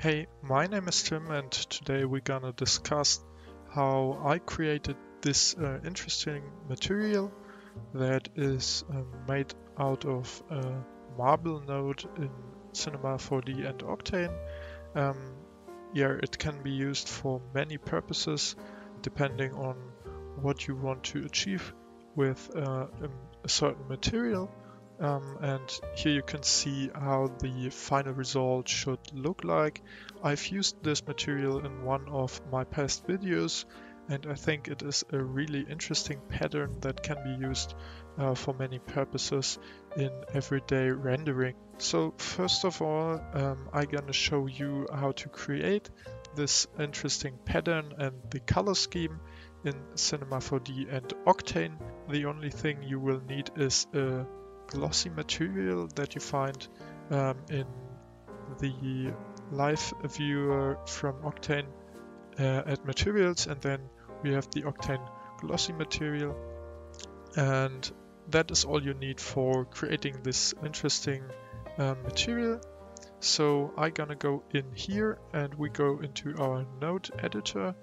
Hey, my name is Tim, and today we're gonna discuss how I created this interesting material that is made out of a marble node in Cinema 4D and Octane. Um, yeah, it can be used for many purposes depending on what you want to achieve with a certain material. And here you can see how the final result should look like. I've used this material in one of my past videos, and I think it is a really interesting pattern that can be used for many purposes in everyday rendering. So first of all, I'm gonna show you how to create this interesting pattern and the color scheme in Cinema 4D and Octane. The only thing you will need is a glossy material that you find in the live viewer from Octane at materials, and then we have the Octane glossy material, and that is all you need for creating this interesting material. So I'm gonna go in here and we go into our node editor,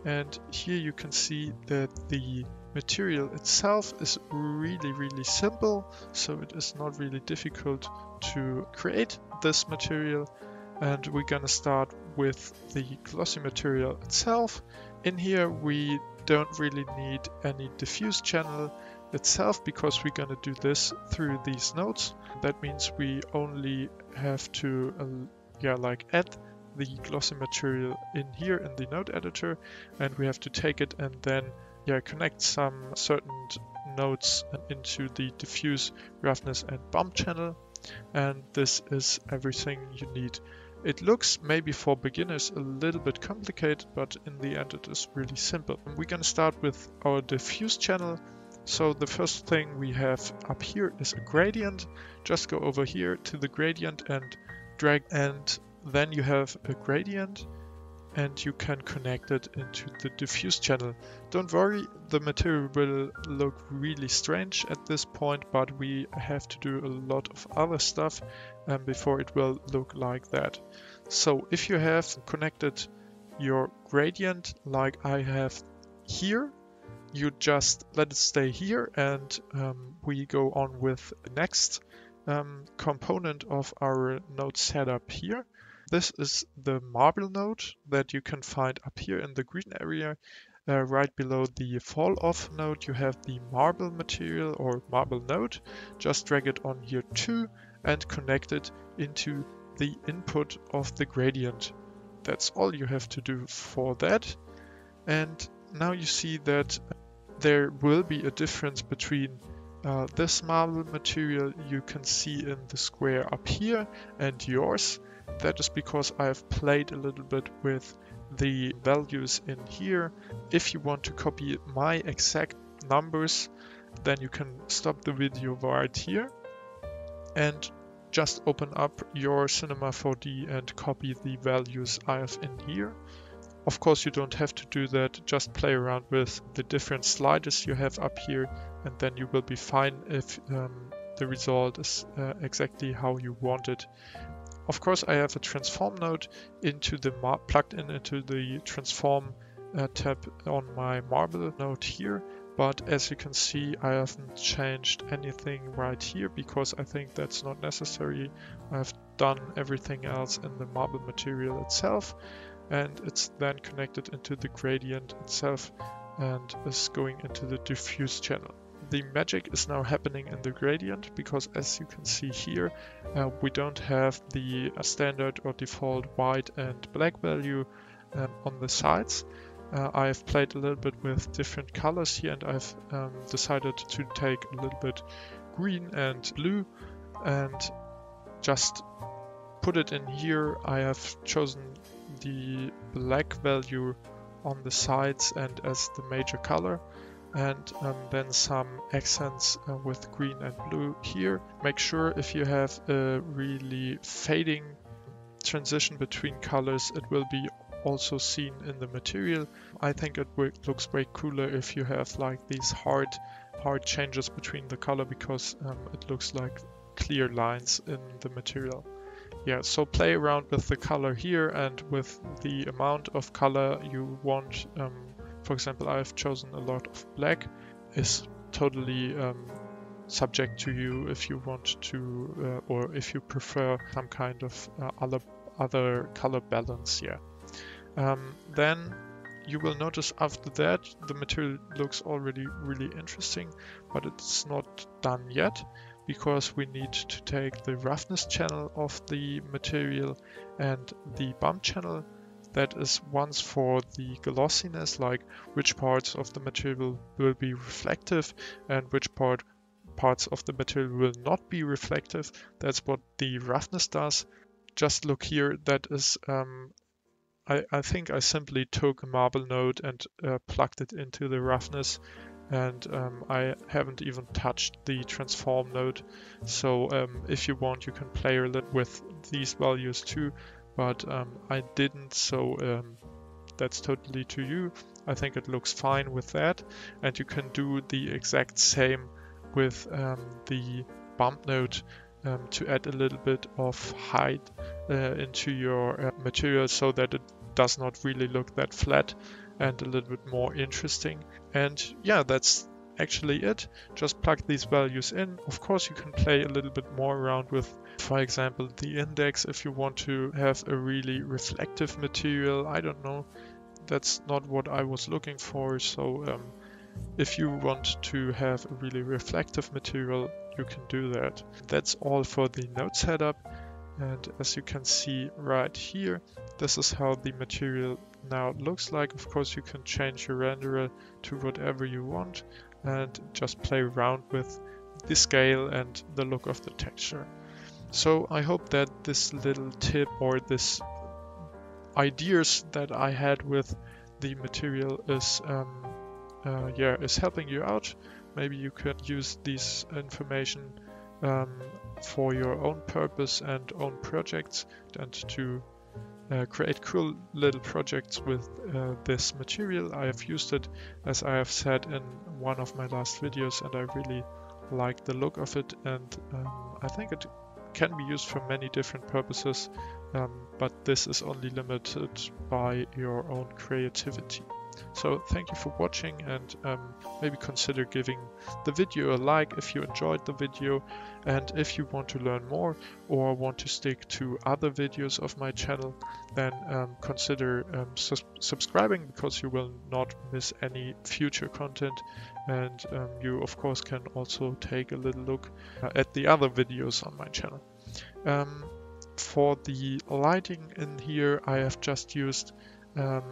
and here you can see that the material itself is really simple, so it is not really difficult to create this material. And we're gonna start with the glossy material itself. In here we don't really need any diffuse channel itself because we're gonna do this through these nodes. That means we only have to add the glossy material in here in the node editor, and we have to take it and then connect some certain nodes into the diffuse, roughness and bump channel, and this is everything you need. It looks maybe for beginners a little bit complicated, but in the end it is really simple. And we're gonna start with our diffuse channel. So the first thing we have up here is a gradient. Just go over here to the gradient and drag, and then you have a gradient and you can connect it into the diffuse channel. Don't worry, the material will look really strange at this point, but we have to do a lot of other stuff before it will look like that. So if you have connected your gradient like I have here, you just let it stay here, and we go on with the next component of our node setup here. This is the marble node that you can find up here in the green area. Right below the fall off node you have the marble material or marble node. Just drag it on here too and connect it into the input of the gradient. That's all you have to do for that. And now you see that there will be a difference between this marble material you can see in the square up here and yours. That is because I've played a little bit with the values in here. If you want to copy my exact numbers, then you can stop the video right here and just open up your Cinema 4D and copy the values I have in here. Of course, you don't have to do that, just play around with the different sliders you have up here, and then you will be fine if the result is exactly how you want it. Of course, I have a transform node plugged in into the transform tab on my marble node here, but as you can see, I haven't changed anything right here because I think that's not necessary. I've done everything else in the marble material itself, and it's then connected into the gradient itself and is going into the diffuse channel. The magic is now happening in the gradient because, as you can see here, we don't have the standard or default white and black value on the sides. I've played a little bit with different colors here, and I've decided to take a little bit green and blue and just put it in here. I have chosen the black value on the sides and as the major color, and then some accents with green and blue here. Make sure if you have a really fading transition between colors, it will be also seen in the material. I think it looks way cooler if you have like these hard changes between the color, because it looks like clear lines in the material. yeah, so play around with the color here and with the amount of color you want. For example, I've chosen a lot of black. Is totally subject to you if you want to, or if you prefer some kind of other color balance. Yeah. Then you will notice after that the material looks already really interesting, but it's not done yet, because we need to take the roughness channel of the material and the bump channel, that is once for the glossiness, like which parts of the material will be reflective and which parts of the material will not be reflective. That's what the roughness does. Just look here, that is I think I simply took a marble node and plugged it into the roughness, and I haven't even touched the transform node. So if you want, you can play a little with these values too, but I didn't, so that's totally to you. I think it looks fine with that, and you can do the exact same with the bump node to add a little bit of height into your material, so that it does not really look that flat and a little bit more interesting. And yeah, that's actually it. Just plug these values in. Of course, you can play a little bit more around with, for example, the index if you want to have a really reflective material. I don't know. That's not what I was looking for. So if you want to have a really reflective material, you can do that. That's all for the node setup. And as you can see right here, this is how the material now looks like. Of course, you can change your renderer to whatever you want and just play around with the scale and the look of the texture. So I hope that this little tip, or this ideas that I had with the material is helping you out. Maybe you can use this information for your own purpose and own projects, and to create cool little projects with this material. I have used it, as I have said in one of my last videos, and I really like the look of it, and I think it can be used for many different purposes, but this is only limited by your own creativity. So thank you for watching, and maybe consider giving the video a like if you enjoyed the video. And if you want to learn more or want to stick to other videos of my channel, then consider subscribing, because you will not miss any future content. And you of course can also take a little look at the other videos on my channel. For the lighting in here, I have just used a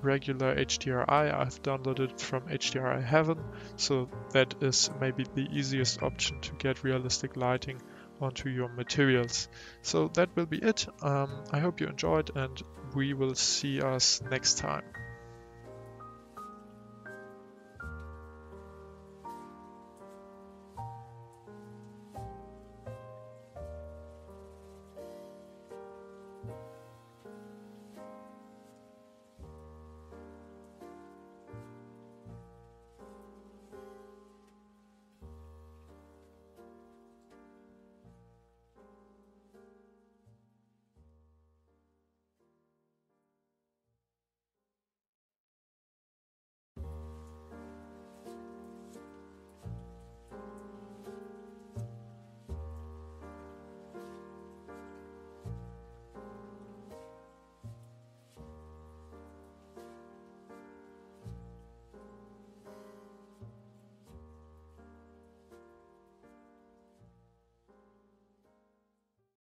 regular HDRI. I've downloaded it from HDRI Heaven, so that is maybe the easiest option to get realistic lighting onto your materials. So that will be it. I hope you enjoyed, and we will see us next time.